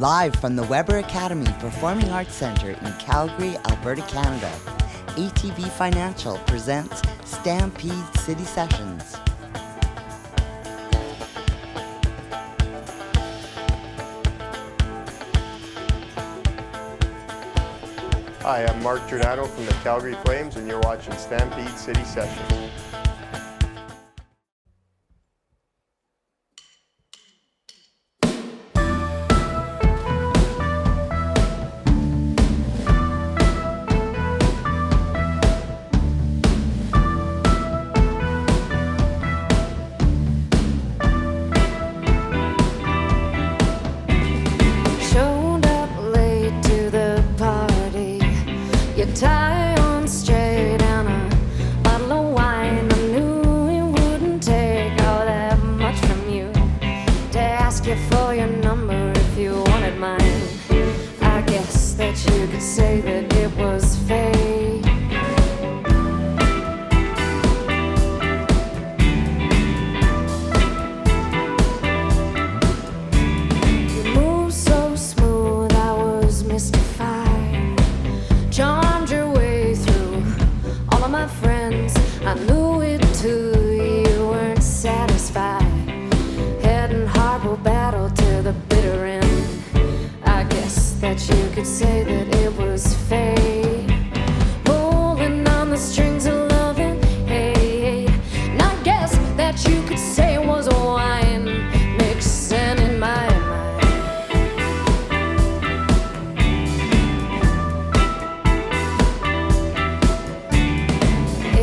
Live from the Weber Academy Performing Arts Centre in Calgary, Alberta, Canada, ATV Financial presents Stampede City Sessions. Hi, I'm Mark Giordano from the Calgary Flames, and you're watching Stampede City Sessions. Tie on straight and a bottle of wine. I knew it wouldn't take all that much from you to ask you for your number if you wanted mine. I guess that you could say that it was fate. You moved so smooth, I was mystified. Charmed your way through all of my friends. I knew it too, you weren't satisfied. Head and heart will battle to the bitter end. I guess that you could say that it was fate. Pulling on the strings of loving, hey. And I guess that you could say it was wine mixing in my mind.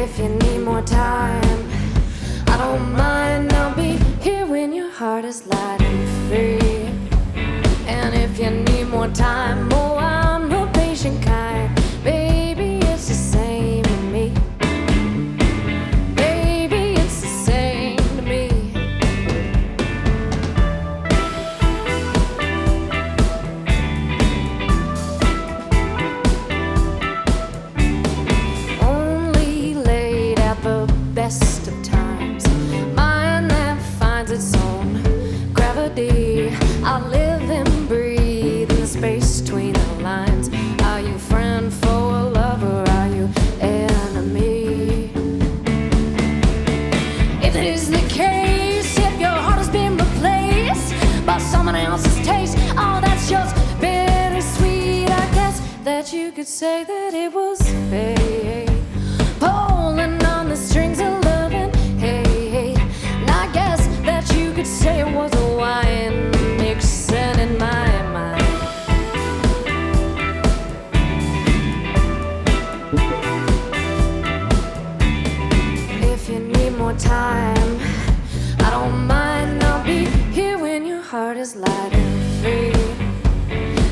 If you need more time, I don't mind. I'll be here when your heart is light and free. And if you need more time, oh, I'm the patient kind. Baby, it's the same to me. Baby, it's the same to me. Only laid at the best of times, mind that finds its own gravity. I live and breathe in the space between the lines. Are you friend, foe, or lover? Are you enemy? If it is the case, if your heart has been replaced by someone else's taste, oh, that's just bittersweet. I guess that you could say that it was fate. Pulling on the strings of loving, hey. And I guess that you could say it was a wine mixing in my mind. If you need more time, I don't mind. I'll be here when your heart is light and free.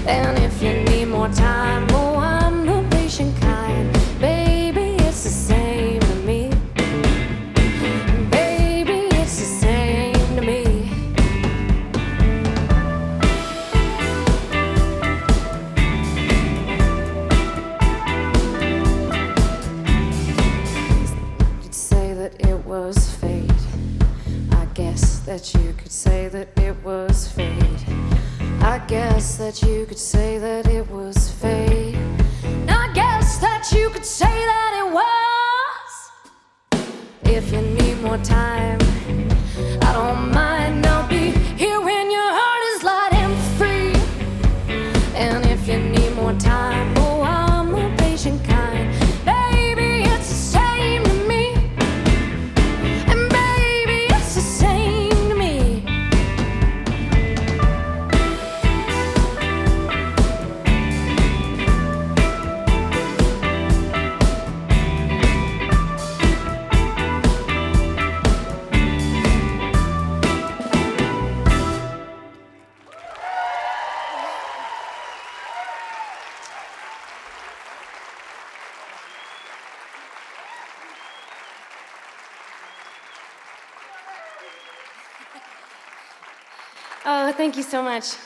And if you need more time, oh, I'm the patient kind. Baby, it's the same to me. Baby, it's the same to me. You'd say that it was fate. I guess that you could say that it was fate. I guess that you could say that it was fate. I guess that you could say that it was. If you need more time, I don't mind. I'll be here when your heart is light and free. And if you need more time, oh, I'm the patient kind. Baby, it's the same to me. And baby, it's the same to me. Oh, thank you so much.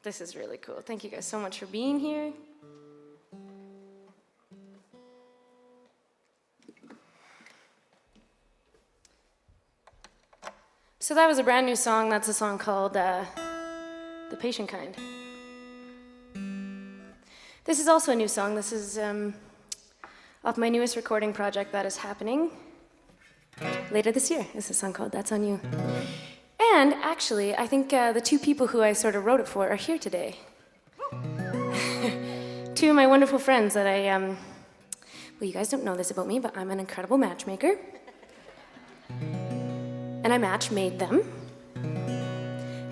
This is really cool. Thank you guys so much for being here. So that was a brand new song. That's a song called the patient kind. This is also a new song. This is off my newest recording project that is happening later this year. This is a song called That's On You. And actually, I think the two people who I sort of wrote it for are here today. Two of my wonderful friends that well, you guys don't know this about me, but I'm an incredible matchmaker. And I match-made them.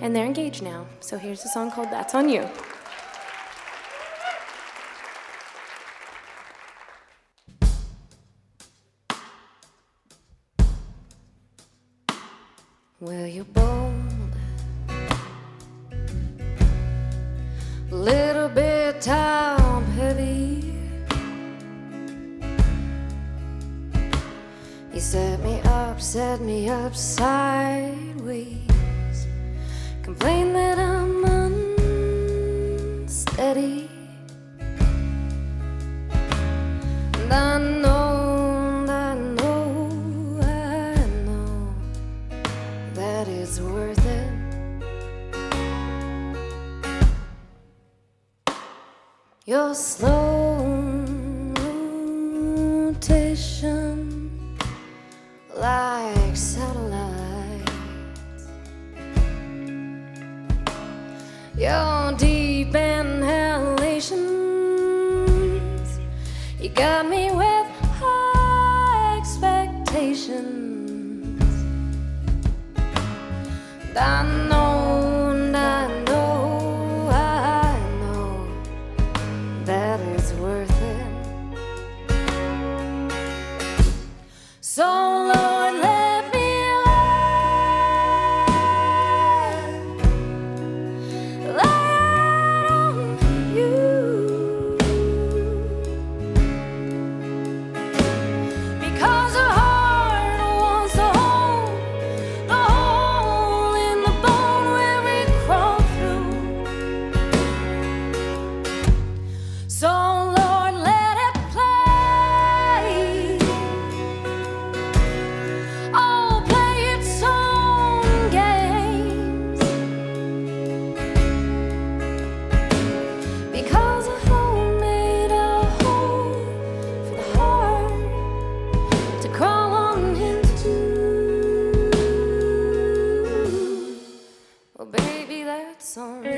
And they're engaged now. So here's a song called That's On You. Well, you're bold, a little bit top heavy. You set me up sideways. Complain that I'm unsteady. And I know that it's worth it. Your slow rotation like satellites. Your deep inhalations, you got me with high expectations. I know that it's worth it. So Lord, let me lay on you. Because a heart wants a home, the hole in the bone where we crawl through. So Lord, let it play. Oh, play its own games. Because a home made a hole for the heart to crawl on into. Well, baby, that's on me.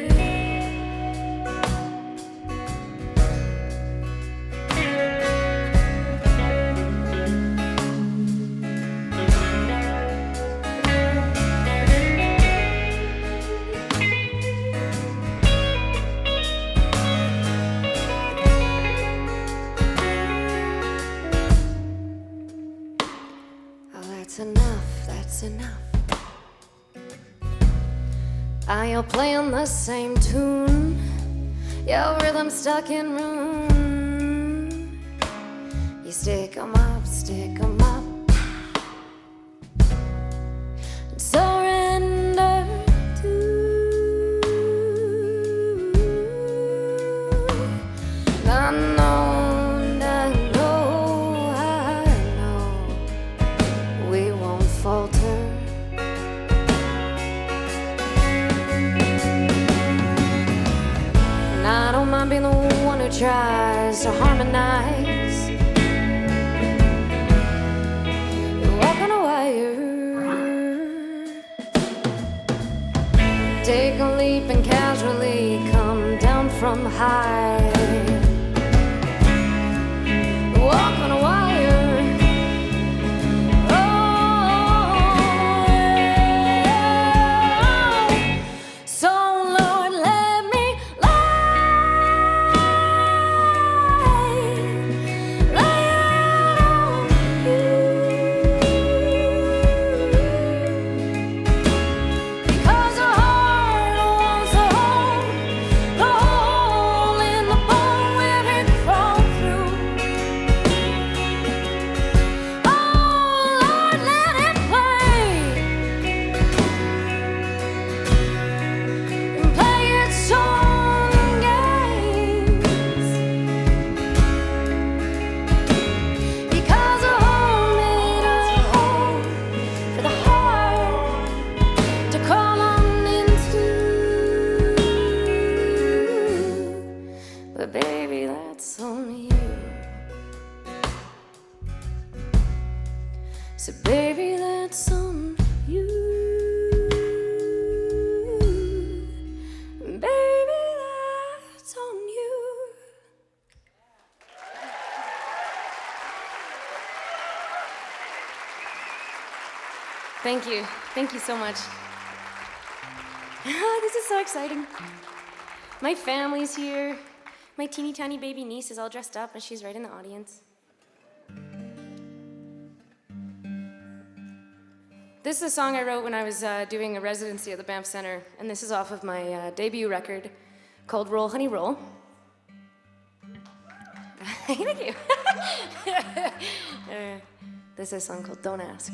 Oh, that's enough, that's enough. You're playing the same tune, your rhythm stuck in room. You stick 'em up, and surrender to. I know, we won't falter. And I don't mind being the one who tries to harmonize. You walk on a wire, take a leap and casually come down from high. Walk on a wire. So Lord, let me lay on you. Because a heart wants a home, the hole in So baby, that's on you. Baby, that's on you. Thank you. Thank you so much. This is so exciting. My family's here. My teeny tiny baby niece is all dressed up and she's right in the audience. This is a song I wrote when I was doing a residency at the Banff Centre, and this is off of my debut record called Roll Honey Roll. Thank you. This is a song called Don't Ask.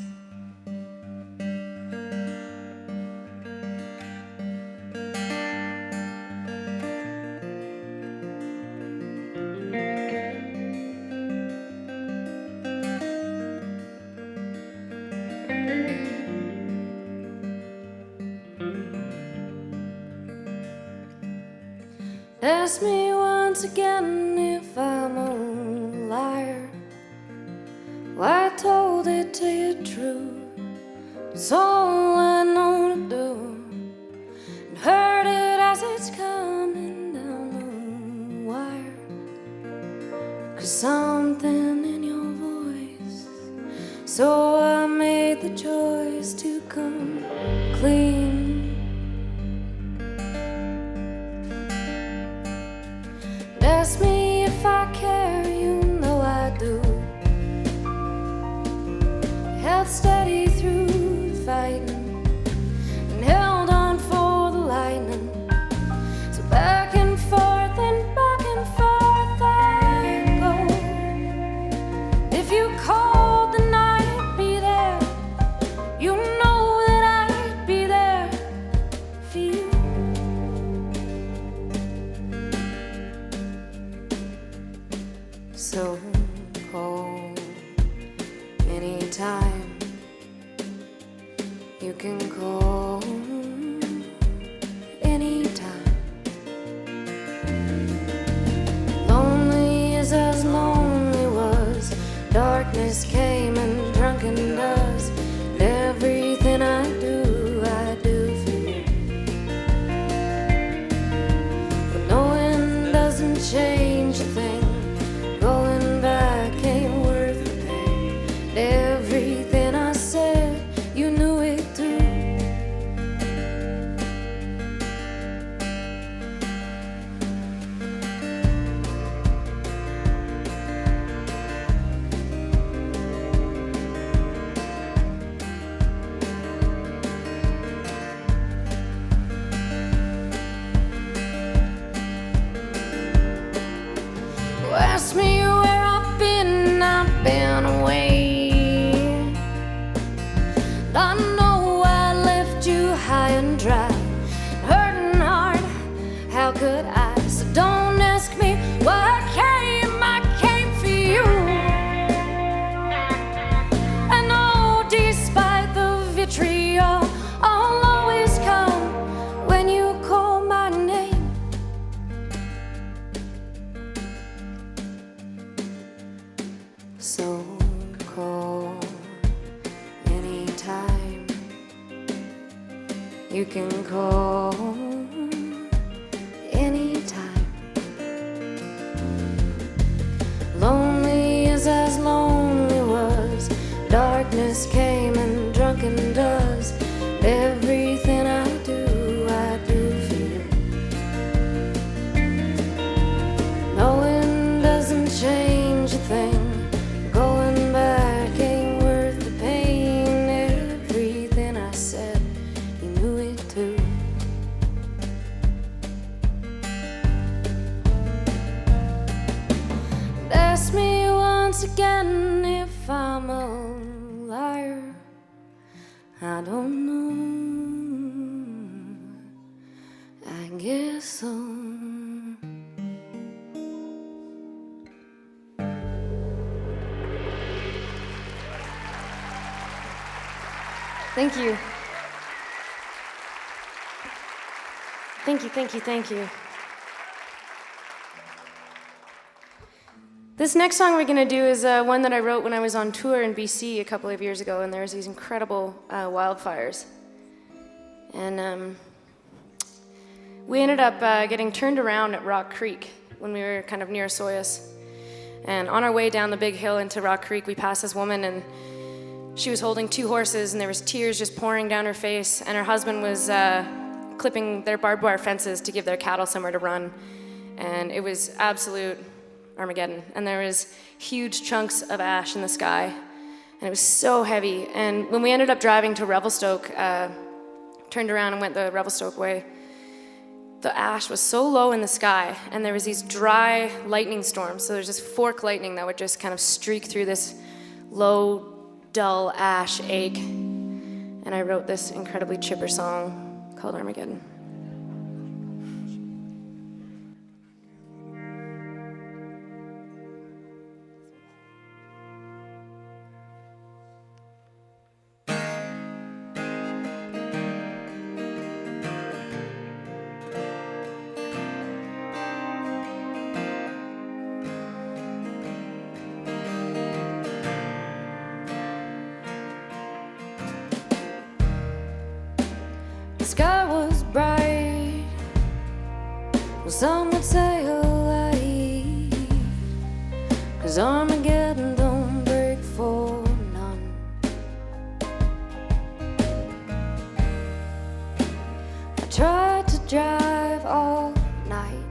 Ask me once again if I'm a liar. Well, I told it to you true. It's all I know to do. And heard it as it's coming down the wire. 'Cause something in your voice. So I made the choice to come clean. Ask me if I care, you know I do. Held steady through the fighting and held on for the lightning. So back and forth I go. If you called, then I'd be there. You know that I'd be there for you. So call anytime. You can call anytime. Lonely as lonely was. Darkness came and drunken does. And everything I do for you. But knowing doesn't change a thing. Going back ain't worth the pain. Everything I said, you knew it too. Ask me where I've been away. I know I left you high and dry, hurting hard, how could I? So don't ask me why I came for you. I know despite the vitriol, I'll always come when you call my name. So call anytime. You can call anytime. Lonely as lonely was. Darkness came and drunken does. Everything I do for you. Knowing doesn't change a thing. Going back ain't worth the pain. Everything I said, you knew it too. Ask me once again if I'm a liar. I don't know. I guess so. Thank you. Thank you, thank you, thank you. This next song we're gonna do is one that I wrote when I was on tour in BC a couple of years ago, and there was these incredible wildfires. And we ended up getting turned around at Rock Creek when we were kind of near Soyuz. And on our way down the big hill into Rock Creek, we passed this woman, and she was holding 2 horses, and there was tears just pouring down her face, and her husband was clipping their barbed wire fences to give their cattle somewhere to run. And it was absolute Armageddon. And there was huge chunks of ash in the sky, and it was so heavy. And when we ended up driving to Revelstoke, turned around and went the Revelstoke way, the ash was so low in the sky, and there was these dry lightning storms. So there's this fork lightning that would just kind of streak through this low, dull ash ache. And I wrote this incredibly chipper song called Armageddon. The sky was bright, well, some would say a light, 'cause Armageddon don't break for none. I tried to drive all night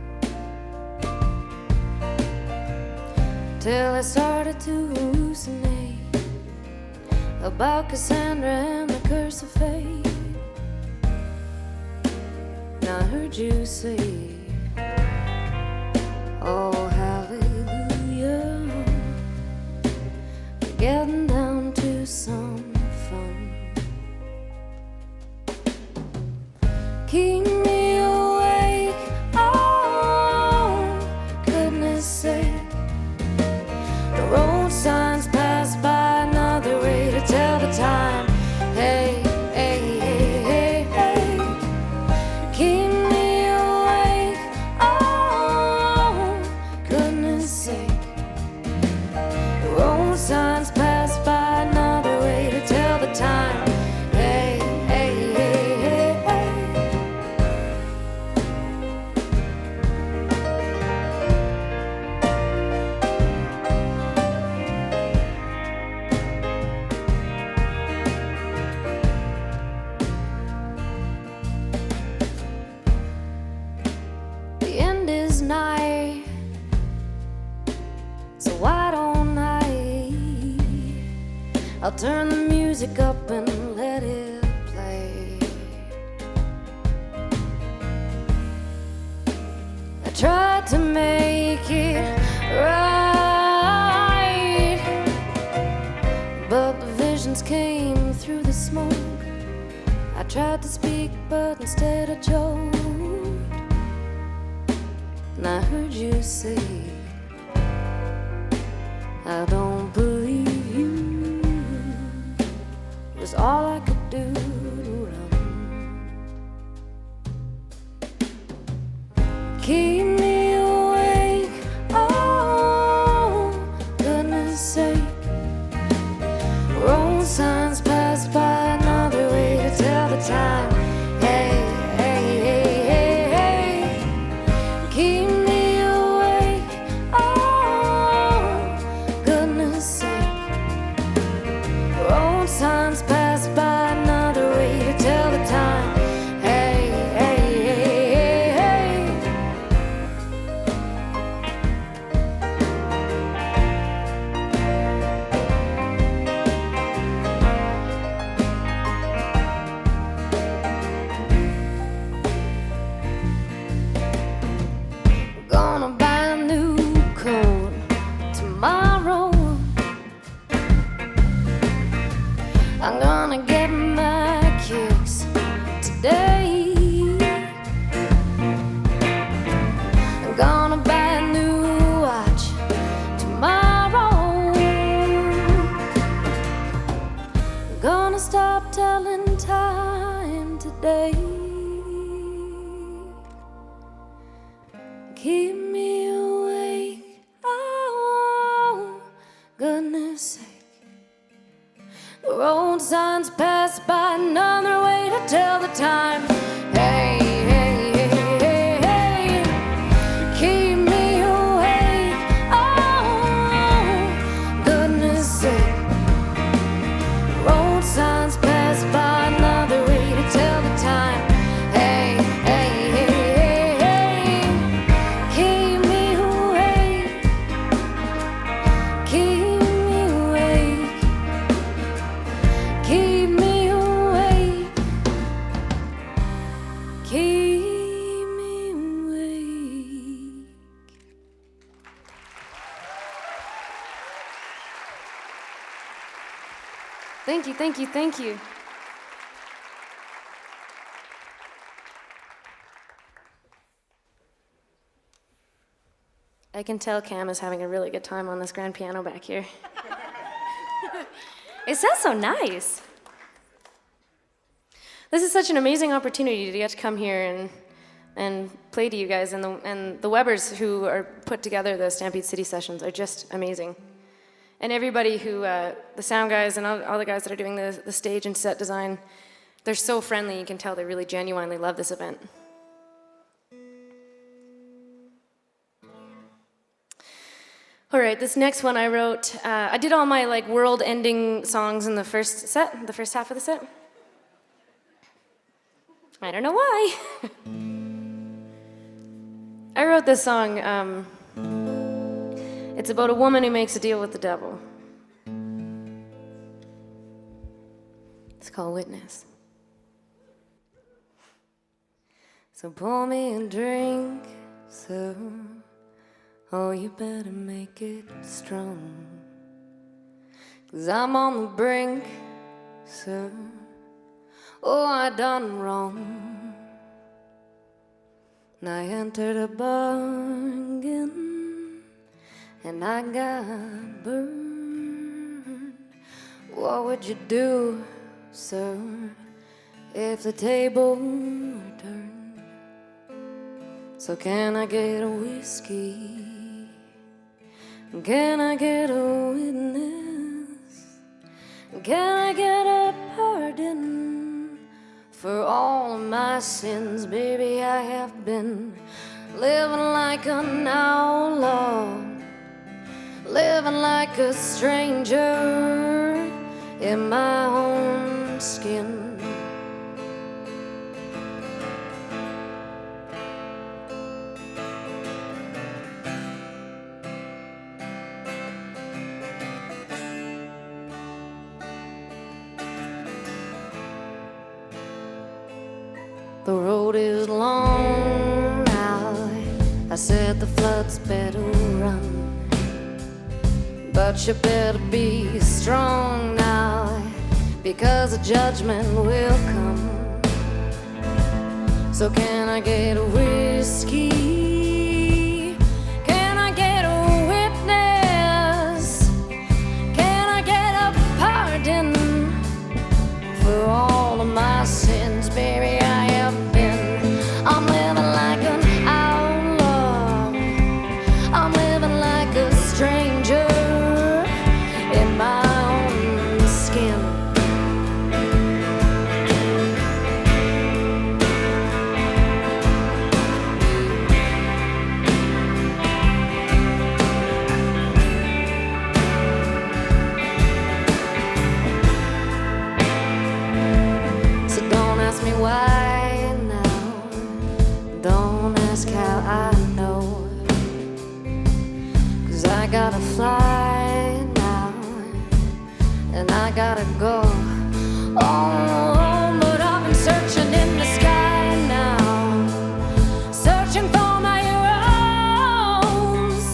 till I started to hallucinate about Cassandra and the curse of fate. I heard you say, oh hallelujah, we're getting down to some fun. Keep me awake, oh goodness sake. The road signs pass by, another way to tell the time. Hey, hey, hey, hey, hey. Keep me awake, oh goodness sake. The road signs pass by, another way to tell the time. Hey, hey, hey, hey, hey. The end is nigh, so why don't I'll turn the music up and let it play. I tried to make it right, but the visions came through the smoke. I tried to speak, but instead I choked. And I heard you say, I don't believe you. Was all I could do to run. Keep me awake, oh goodness sake. Road signs pass by, another way to tell the time. Hey, hey, hey, hey, hey. Keep me awake, oh goodness sake. Road signs pass by, another way to tell the time. Hey, hey, hey, hey, hey. Gonna buy a new coat tomorrow. I'm gonna get my kicks today. I'm gonna buy a new watch tomorrow. I'm gonna stop telling time today. Keep me awake, oh The road signs pass by, another way to tell the time. Hey, hey, hey, hey, hey, keep me awake. Oh, goodness sake. Road signs pass by, another way to tell the time. Hey, hey, hey, hey, hey, keep me awake. Keep me awake. Keep me awake. Keep me awake. Thank you, thank you, thank you. I can tell Cam is having a really good time on this grand piano back here. It sounds so nice. This is such an amazing opportunity to get to come here and play to you guys, and the Webbers who are put together the Stampede City Sessions are just amazing. And everybody who, the sound guys and all the guys that are doing the stage and set design, they're so friendly, you can tell they really genuinely love this event. All right, this next one I wrote, I did all my like world-ending songs in the first half of the set. I don't know why. I wrote this song, it's about a woman who makes a deal with the devil. It's called Witness. So pour me a drink, sir. Oh, you better make it strong. 'Cause I'm on the brink, sir. Oh, I done wrong. And I entered a bargain, and I got burned. What would you do, sir, if the table were turned? So can I get a whiskey? Can I get a witness? Can I get a pardon for all of my sins? Baby, I have been living like an outlaw, living like a stranger in my own skin. The road is long now, I said the floods better run, but you better be strong now, because the judgment will come. So can I get a whiskey? Can I get a witness? Can I get a pardon for all of my sins? Baby, I'm living like an outlaw, I'm living like a stranger in my own skin. So don't ask me why. Don't ask how I know, 'cause I gotta fly now, and I gotta go. Oh, but I've been searching in the sky now, searching for my heroes.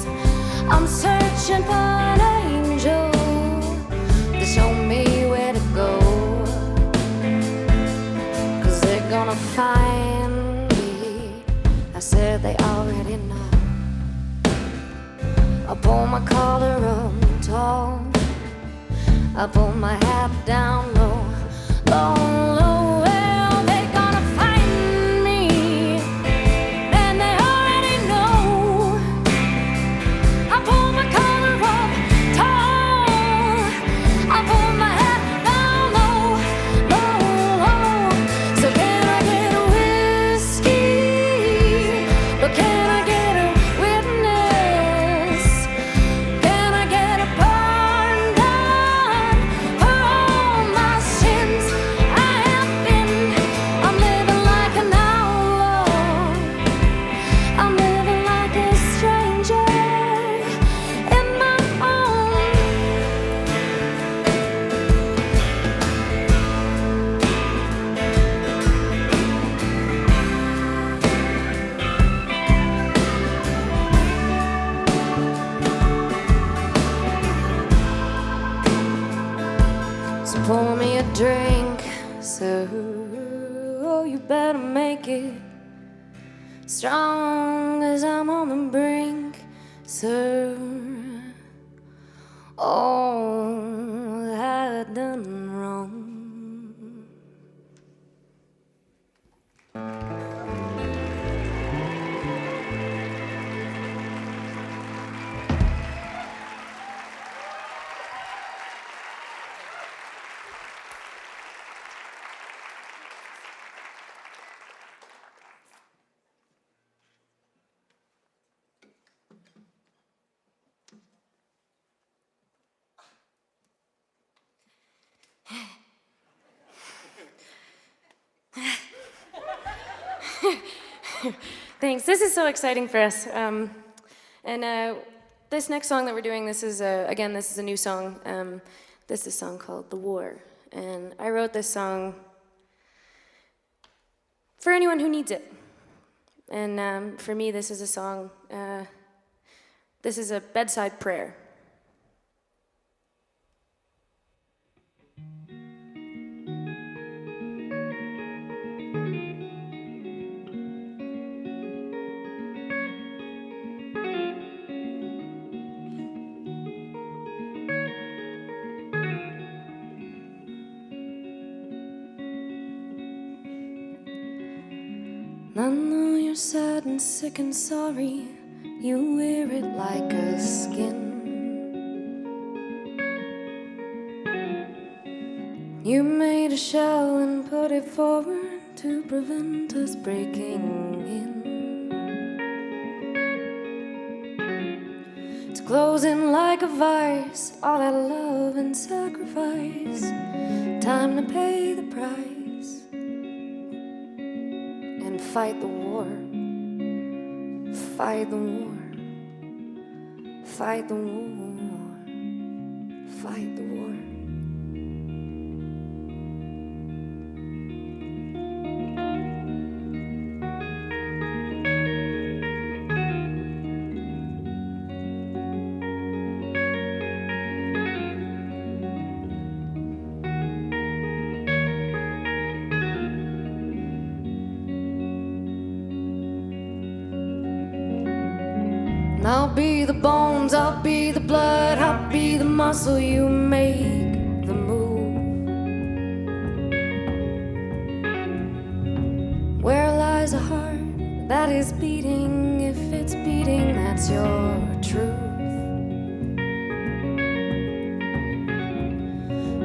I'm searching for an angel to show me where to go, 'cause they're gonna find. I said they already know. I pull my collar up tall, I pull my hat down low, low, low. Well, they're gonna find me, and they already know. I pull my collar up tall, I pull my hat down So pour me a drink, sir. Oh, you better make it strong as I'm on the brink, sir. All I've done wrong. Thanks. This is so exciting for us. This next song that we're doing, this is again, this is a new song. This is a song called "The War," and I wrote this song for anyone who needs it. And for me, this is a song. This is a bedside prayer. I know you're sad and sick and sorry. You wear it like a skin. You made a shell and put it forward to prevent us breaking in. It's closing like a vice, all that love and sacrifice. Time to pay the price. Fight the war, fight the war, fight the war, fight the war. I'll be the bones, I'll be the blood, I'll be the muscle, you make the move. Where lies a heart that is beating? If it's beating, that's your truth.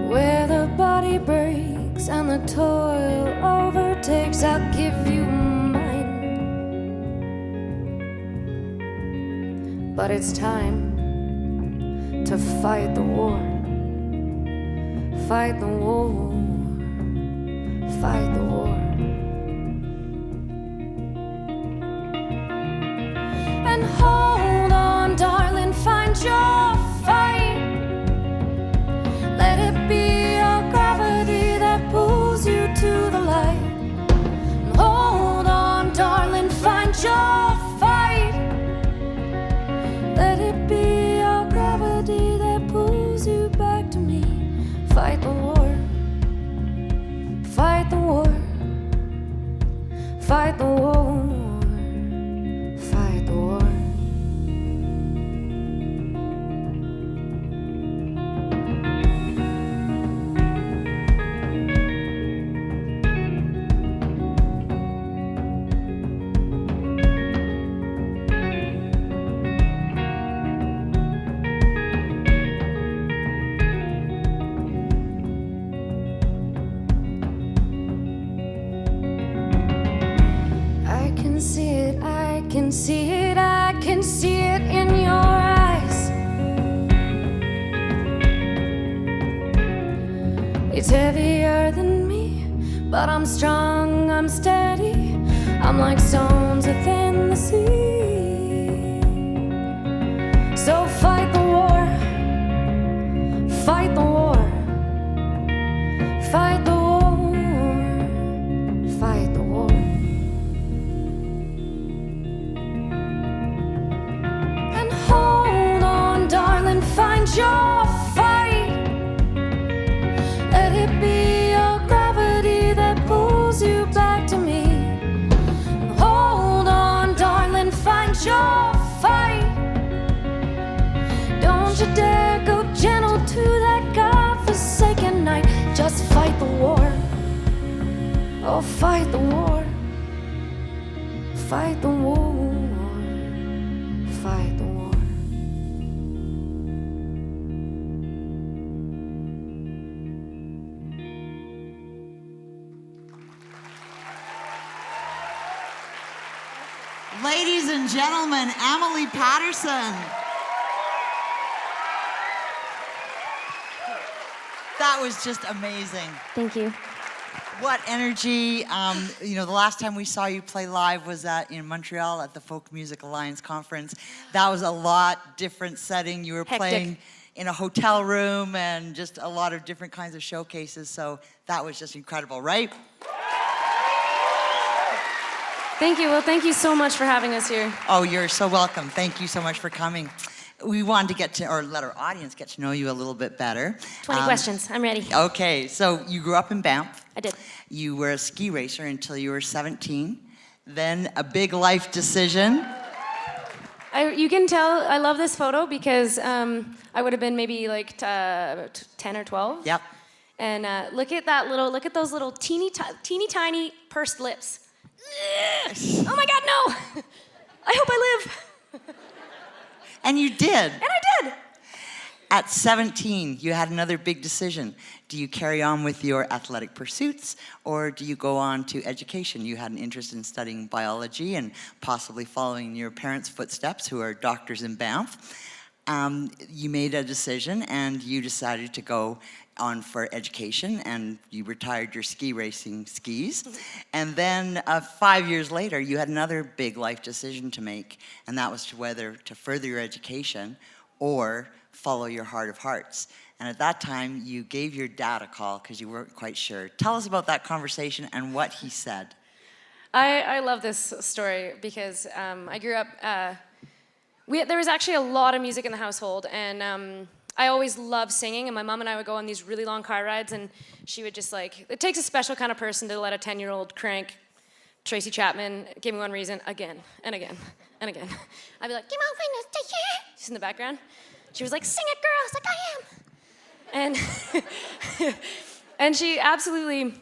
Where the body breaks and the toil overtakes, I'll give you mine. But it's time to fight the war. Fight the war. Fight the war. And hold on, darling, find your fight. Let it be your gravity that pulls you to the light. And hold on, darling, find your fight. Let it be your gravity that pulls you back to me. Fight the war. Fight the war. Fight the war. Fight the war. I can see it, I can see it, I can see it in your eyes. It's heavier than me, but I'm strong, I'm steady. I'm like stones within the sea. So fight the war, fight the war, fight the war, fight the war. And hold on, darling, find your fight. Let Fight the war. Fight the war. Fight the war. Ladies and gentlemen, Amelie Patterson. That was just amazing. Thank you. What energy. The last time we saw you play live was in Montreal at the Folk Music Alliance conference. That was a lot different setting. You were Hectic. playing in a hotel room and just a lot of different kinds of showcases. So that was just incredible, right? Thank you. Well, thank you so much for having us here. Oh, you're so welcome. Thank you so much for coming. We wanted to let our audience get to know you a little bit better. 20 questions. I'm ready. Okay, so you grew up in Banff. I did. You were a ski racer until you were 17. Then a big life decision. You can tell I love this photo because I would have been maybe like 10 or 12. Yep. And look at those little teeny tiny pursed lips. Oh my God, no! I hope I live. And you did. And I did. At 17, you had another big decision. Do you carry on with your athletic pursuits, or do you go on to education? You had an interest in studying biology and possibly following your parents' footsteps, who are doctors in Banff. You made a decision, and you decided to go on for education, and you retired your ski racing skis. And then 5 years later, you had another big life decision to make, and that was to whether to further your education or follow your heart of hearts. And at that time, you gave your dad a call because you weren't quite sure. Tell us about that conversation and what he said. I love this story because I grew up, there was actually a lot of music in the household, and I always loved singing, and my mom and I would go on these really long car rides, and she would just it takes a special kind of person to let a 10-year-old crank Tracy Chapman, Give Me One Reason, again, and again, and again. I'd be like, give me one reason, take it. She's in the background. She was like, sing it, girl. I was like, I am. And she absolutely,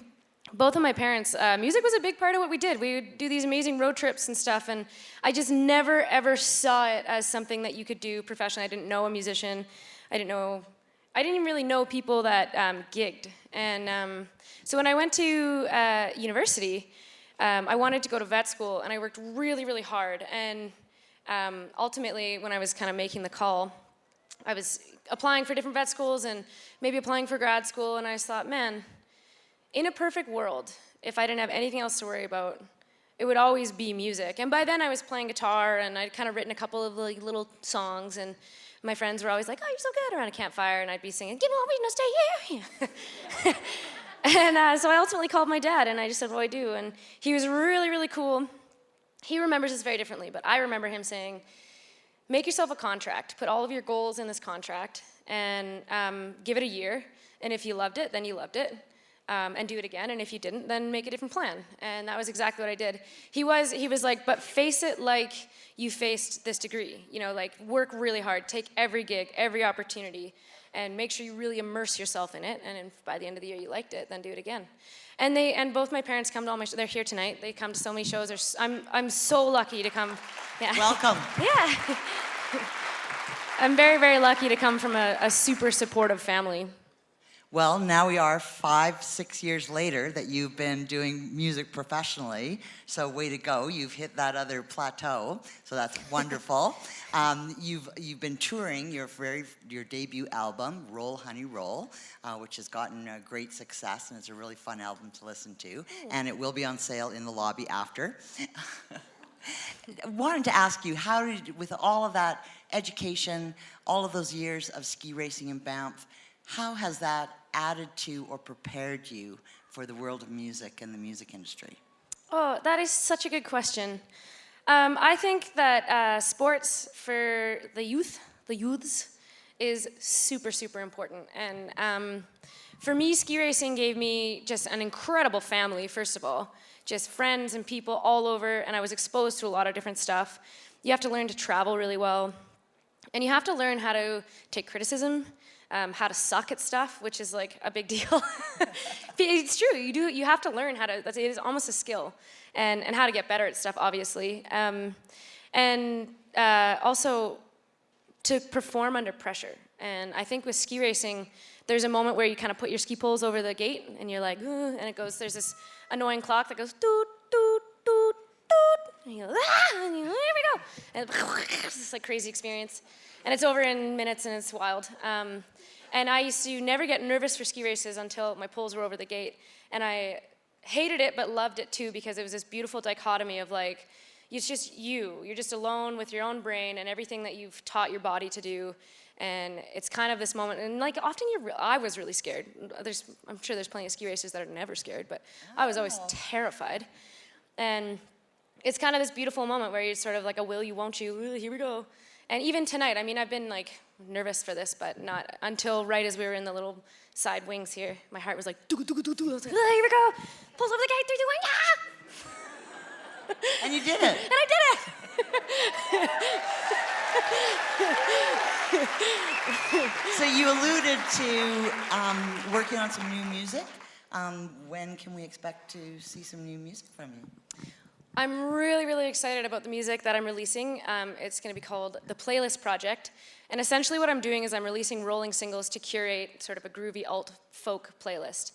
both of my parents, music was a big part of what we did. We would do these amazing road trips and stuff, and I just never, ever saw it as something that you could do professionally. I didn't know a musician. I didn't even really know people that gigged. And so when I went to university, I wanted to go to vet school, and I worked really, really hard. And ultimately, when I was kind of making the call, I was applying for different vet schools and maybe applying for grad school, and I just thought, man, in a perfect world, if I didn't have anything else to worry about, it would always be music. And by then, I was playing guitar, and I'd kind of written a couple of little songs, and my friends were always like, oh, you're so good, around a campfire, and I'd be singing, give me one reason to stay here. And so I ultimately called my dad, and I just said, what do I do? And he was really, really cool. He remembers this very differently, but I remember him saying, make yourself a contract, put all of your goals in this contract, and give it a year, and if you loved it, then you loved it, and do it again, and if you didn't, then make a different plan. And that was exactly what I did. He was like, but face it like you faced this degree, work really hard, take every gig, every opportunity, and make sure you really immerse yourself in it, and if by the end of the year you liked it, then do it again. And both my parents come to all my they're here tonight. They come to so many shows. I'm so lucky to come. Yeah. Welcome. Yeah. I'm very, very lucky to come from a super supportive family. Well, now we are 5-6 years later that you've been doing music professionally. So way to go. You've hit that other plateau. So that's wonderful. You've been touring your debut album, Roll Honey Roll, which has gotten a great success, and it's a really fun album to listen to. And it will be on sale in the lobby after. Wanted to ask you, with all of that education, all of those years of ski racing in Banff, how has that added to or prepared you for the world of music and the music industry? Oh, that is such a good question. I think that sports for the youths, is super, super important. And for me, ski racing gave me just an incredible family, first of all. Just friends and people all over, and I was exposed to a lot of different stuff. You have to learn to travel really well, and you have to learn how to take criticism how to suck at stuff, which is like a big deal. It's true, you have to learn how to, it is almost a skill, and how to get better at stuff, obviously. Also to perform under pressure. And I think with ski racing, there's a moment where you kind of put your ski poles over the gate and you're like, and it goes, there's this annoying clock that goes doot, doot, doot, doot, and you go, and you, here we go. And it's this like crazy experience. And it's over in minutes and it's wild. And I used to never get nervous for ski races until my poles were over the gate. And I hated it but loved it too, because it was this beautiful dichotomy of like, it's just you're just alone with your own brain and everything that you've taught your body to do. And it's kind of this moment, and like often I was really scared. I'm sure there's plenty of ski racers that are never scared, but I was always terrified. And it's kind of this beautiful moment where you're sort of like a will you, won't you, here we go. And even tonight, I mean, I've been like nervous for this, but not until right as we were in the little side wings here. My heart was like, doo doo doo doo. I was like, here we go, pulls over the gate, 3, 2, 1, yeah! And you did it. And I did it! So you alluded to working on some new music. When can we expect to see some new music from you? I'm really, really excited about the music that I'm releasing. It's going to be called The Playlist Project. And essentially what I'm doing is I'm releasing rolling singles to curate sort of a groovy alt folk playlist.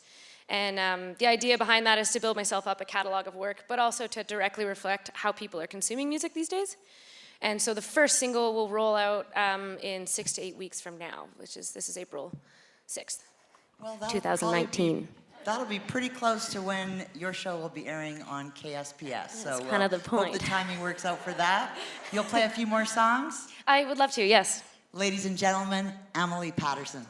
And the idea behind that is to build myself up a catalog of work, but also to directly reflect how people are consuming music these days. And so the first single will roll out in 6 to 8 weeks from now, this is April 6th, Well, 2019. That'll be pretty close to when your show will be airing on KSPS. So kind of the point. Hope the timing works out for that. You'll play a few more songs? I would love to, yes. Ladies and gentlemen, Amelie Patterson.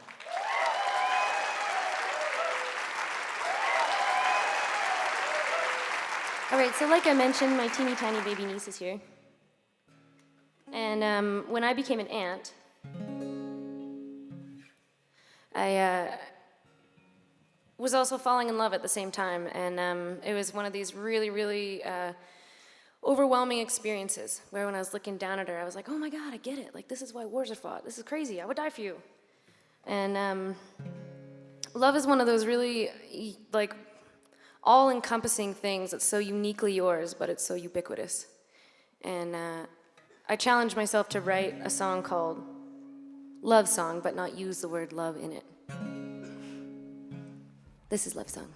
All right, so like I mentioned, my teeny tiny baby niece is here. And when I became an aunt, I was also falling in love at the same time. And it was one of these really, really overwhelming experiences where when I was looking down at her, I was like, oh my God, I get it. Like, this is why wars are fought. This is crazy. I would die for you. And love is one of those really, like, all-encompassing things that's so uniquely yours, but it's so ubiquitous. And I challenged myself to write a song called Love Song, but not use the word love in it. This is Love Song.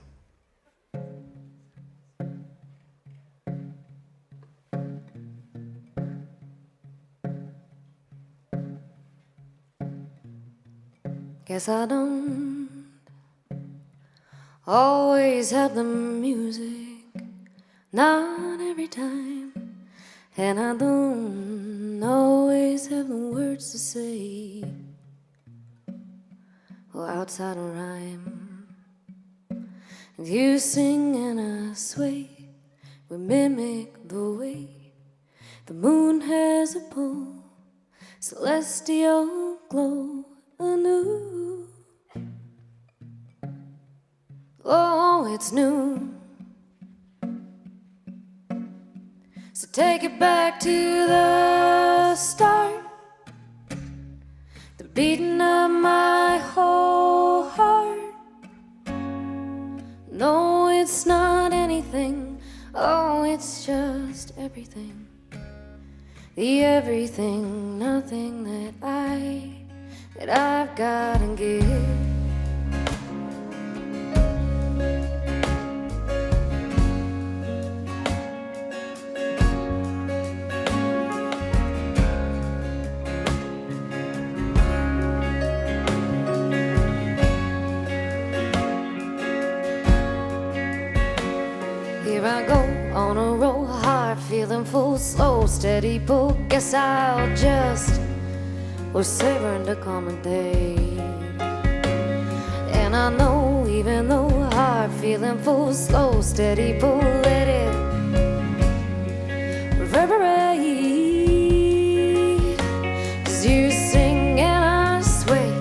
Guess I don't always have the music, not every time. And I don't always have the words to say, or outside a rhyme. And you sing and I sway, we mimic the way the moon has a pull, celestial glow anew. Oh, it's new. So take it back to the start, the beating of my whole heart. No, it's not anything. Oh, it's just everything. The everything, nothing that I've got to give. Here I go on a roll, heart feeling full, slow, steady pull. Guess I'll just savor and accommodate. And I know, even though heart feeling full, slow, steady pull, let it reverberate. 'Cause you sing and I sway,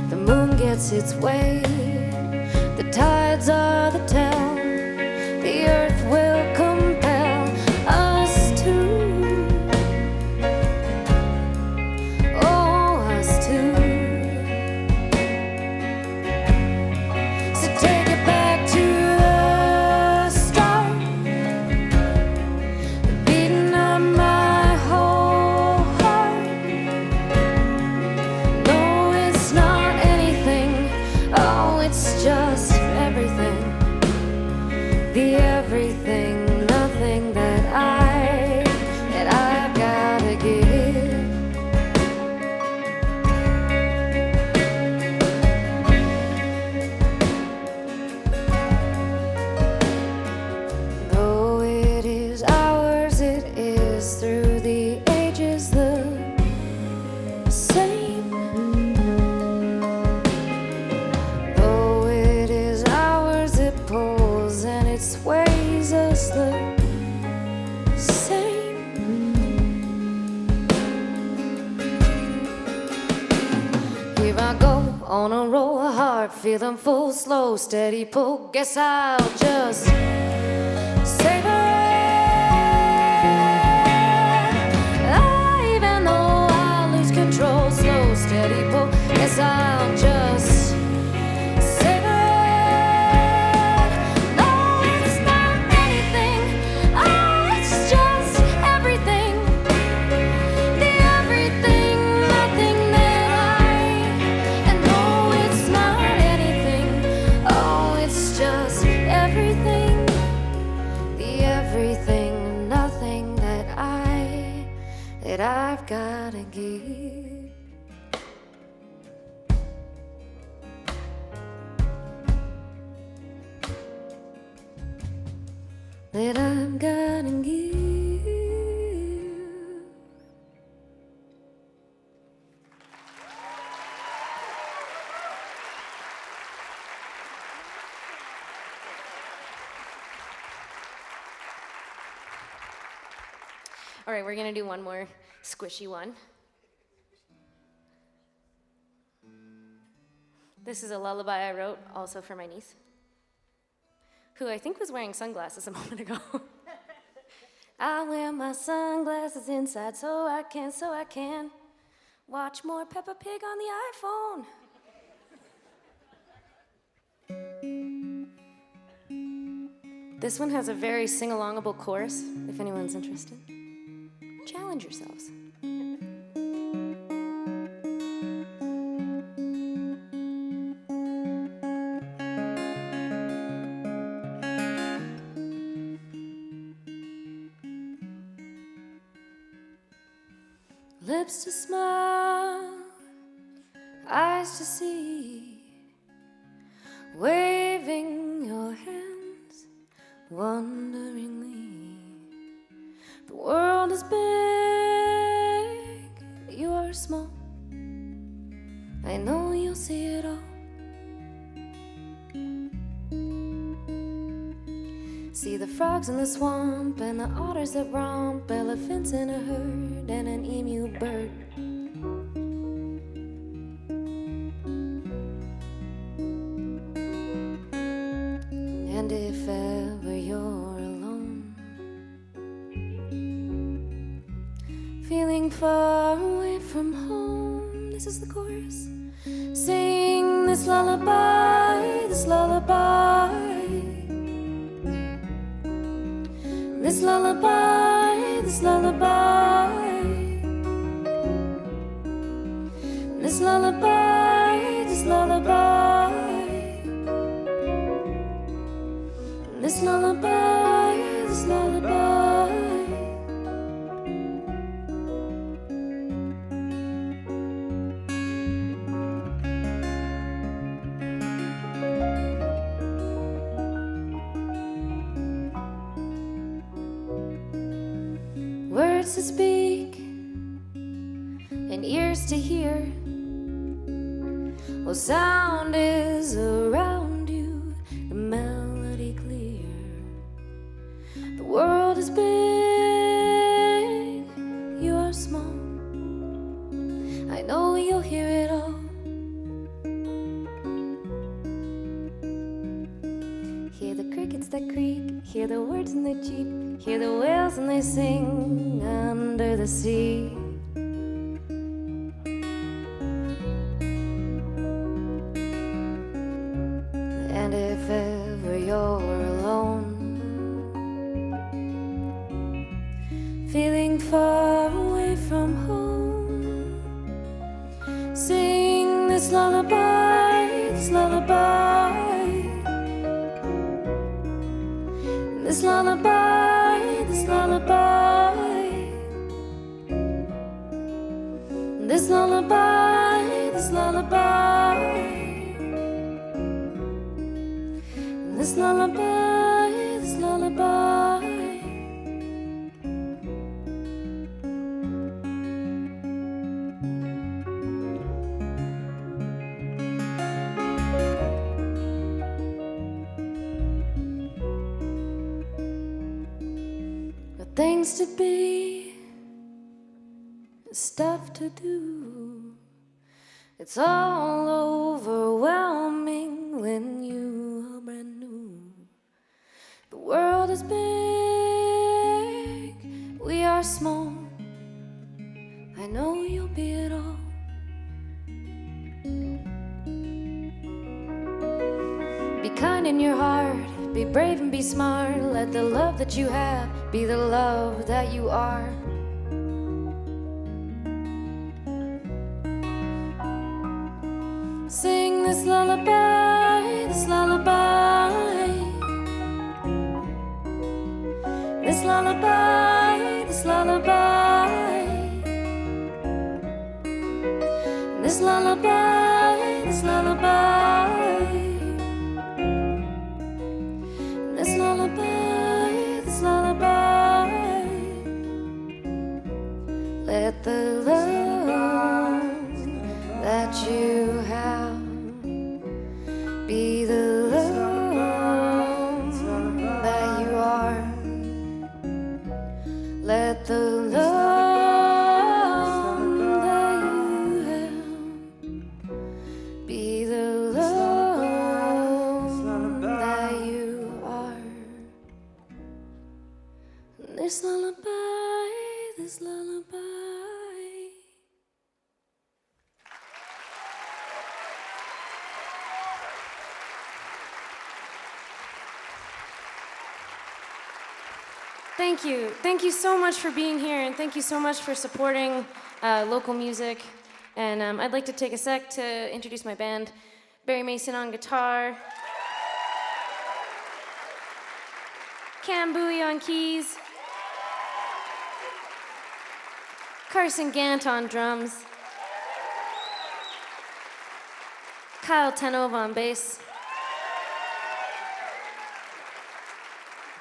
the moon gets its way, the tides are the tell. The earth will compel us to, oh, us to. just everything, the everything, nothing that I've gotta give. Though it is ours, it is through the ages the same. Though it is ours, it pulls and it sways us the same. Here I go on a roll, heart feeling full, slow, steady pull. Guess I'll just savor it. Even though I lose control, slow, steady pull. Guess I'll just savor it. No, it's not anything. Oh, it's just everything. The everything, nothing that and no, it's not anything. Oh, it's just everything. The everything, nothing that I've gotta give. That I've gotta give. All right, we're gonna do one more squishy one. This is a lullaby I wrote also for my niece, who I think was wearing sunglasses a moment ago. I wear my sunglasses inside so I can watch more Peppa Pig on the iPhone. This one has a very sing-alongable chorus, if anyone's interested. Challenge yourselves. Lips to smile, eyes to see, waving your hands wonderingly. The world is big, you are small. I know you'll see it all. See the frogs in the swamp and the otters that romp, elephants in a herd and an emu bird. And if ever you're alone, feeling far away from home, this is the chorus. Sing this lullaby, this lullaby. This lullaby, this lullaby. This lullaby, this lullaby. This lullaby, this lullaby. Words to speak and ears to hear. Well, sound is around you, the melody clear. The world is big, you are small. I know you'll hear it all. Hear the crickets that creak, hear the words in the Jeep, hear the whales and they sing under the sea. And if ever you're alone, feeling far away from home, sing this lullaby, this lullaby. This lullaby, this lullaby, this lullaby, this lullaby, this lullaby, this lullaby. Things to be, stuff to do. It's all overwhelming when you are brand new. The world is big, we are small. I know you'll be it all. Be kind in your heart, be brave and be smart. Let the love that you have be the love that you are. Sing this lullaby, this lullaby, this lullaby, this lullaby, this lullaby, this lullaby, this lullaby, this lullaby. Let the love that you have be the love that you are. Let the love that you have be the love that you are. This lullaby, this lullaby. Thank you. Thank you so much for being here, and thank you so much for supporting local music. And I'd like to take a sec to introduce my band. Barry Mason on guitar. Cam Bowie on keys. Carson Gant on drums. Kyle Tenove on bass.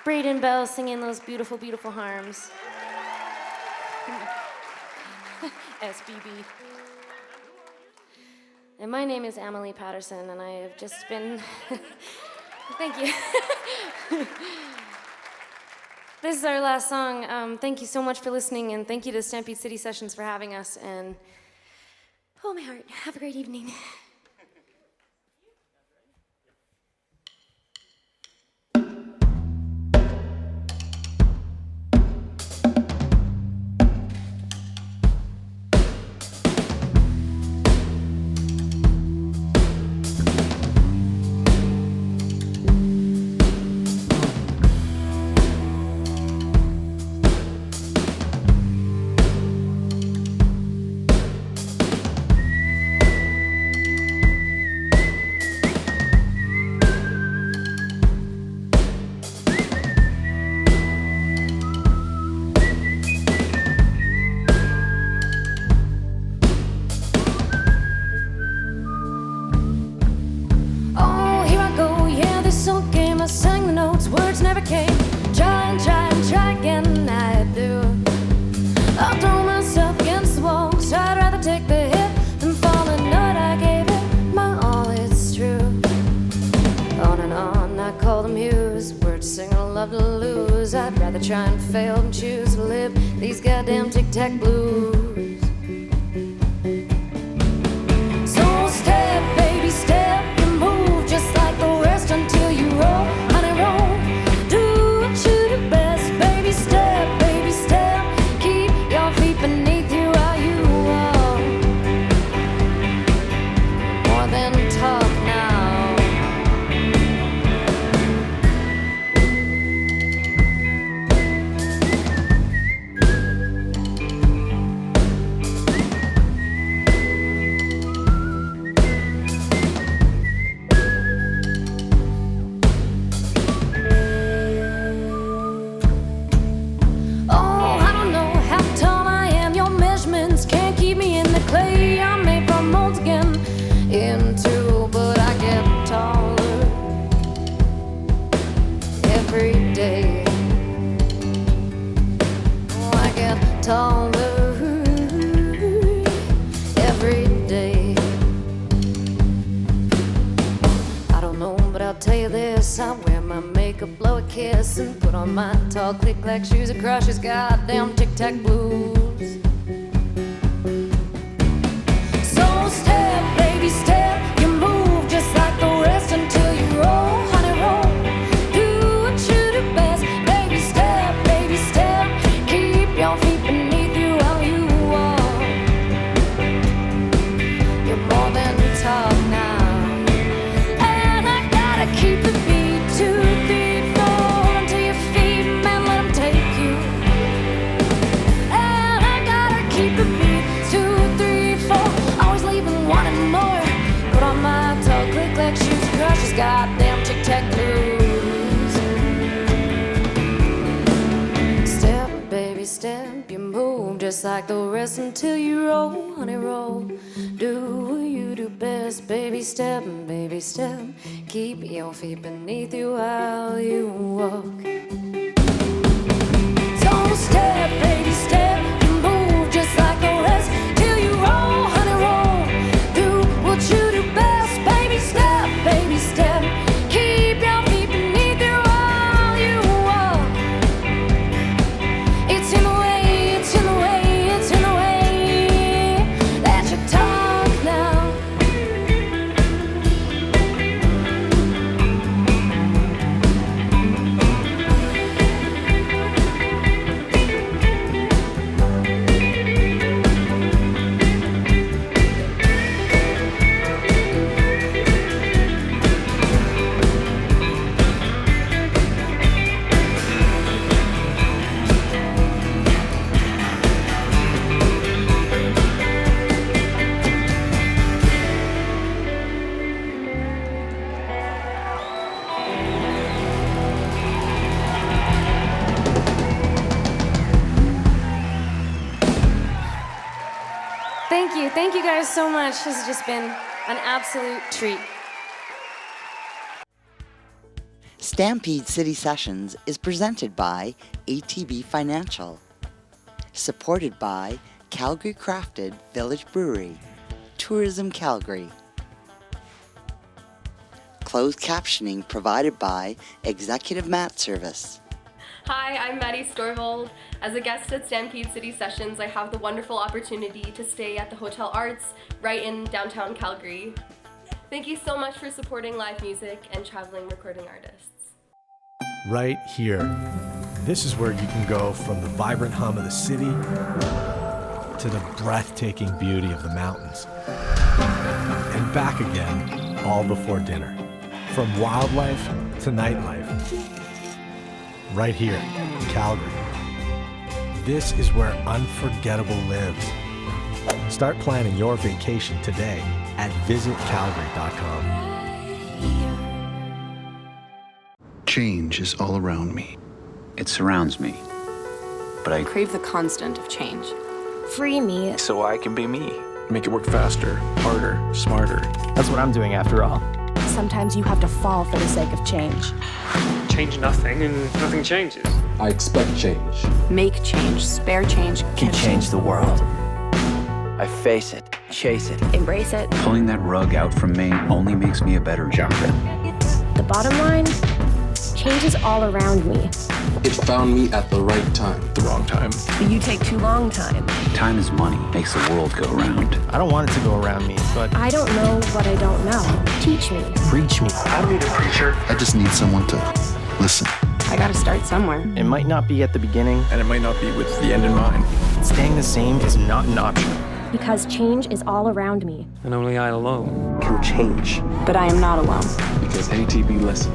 Braden Bell singing those beautiful, beautiful harms. SBB. And my name is Amelie Patterson, and I have just been... Thank you. This is our last song. Thank you so much for listening, and thank you to Stampede City Sessions for having us, and... Oh, my heart. Have a great evening. Try and fail and choose to live these goddamn tic-tac blues. So step, baby, step, and move just like the rest until you roll, honey, roll. Do what you do best, baby, step, keep your feet beneath you while you walk. More than talk now. I'll tell you this, I wear my makeup, blow a kiss, and put on my tall click-clack shoes across his goddamn tic-tac blues. So step, baby, step, you move just like the rest until you roll, honey, roll. Do what you do best, baby, step, keep your feet beneath you while you walk. You're more than talk now. Keep the beat, 2, 3, 4, until your feet, man, let them take you. And I gotta keep the beat, 2, 3, 4, always leaving wanting more. Put on my tall click-clack shoes, crush his goddamn tic-tac blues. Step, baby, step, you move just like the rest until you roll, honey, roll. Do what you do best, baby, step, keep your feet beneath you while you walk. Don't step, baby, step, you move just like the rest till you roll, honey, roll. Do what you do best, baby, step, keep your feet beneath you while you walk. It's in the way, it's in the way, it's in the way that you talk now. Thank you guys so much. This has just been an absolute treat. Stampede City Sessions is presented by ATB Financial, supported by Calgary Crafted Village Brewery, Tourism Calgary. Closed captioning provided by Executive Mat Service. Hi, I'm Maddie Storvold. As a guest at Stampede City Sessions, I have the wonderful opportunity to stay at the Hotel Arts right in downtown Calgary. Thank you so much for supporting live music and traveling recording artists. Right here. This is where you can go from the vibrant hum of the city to the breathtaking beauty of the mountains. And back again, all before dinner. From wildlife to nightlife. Right here in Calgary. This is where unforgettable lives. Start planning your vacation today at visitcalgary.com. Change is all around me. It surrounds me, but I crave the constant of change. Free me so I can be me. Make it work faster, harder, smarter. That's what I'm doing after all. Sometimes you have to fall for the sake of change. Change nothing and nothing changes. I expect change. Make change, spare change, can change the world. I face it, chase it, embrace it. Pulling that rug out from me only makes me a better jumper. The bottom line, change is all around me. It found me at the right time. The wrong time. You take too long time. Time is money, makes the world go round. I don't want it to go around me, but I don't know what I don't know. Teach me. Preach me. I don't need a preacher. I just need someone to listen. I gotta start somewhere. It might not be at the beginning, and it might not be with the end in mind. Staying the same is not an option. Because change is all around me. And only I alone can change. But I am not alone. Because ATB listens.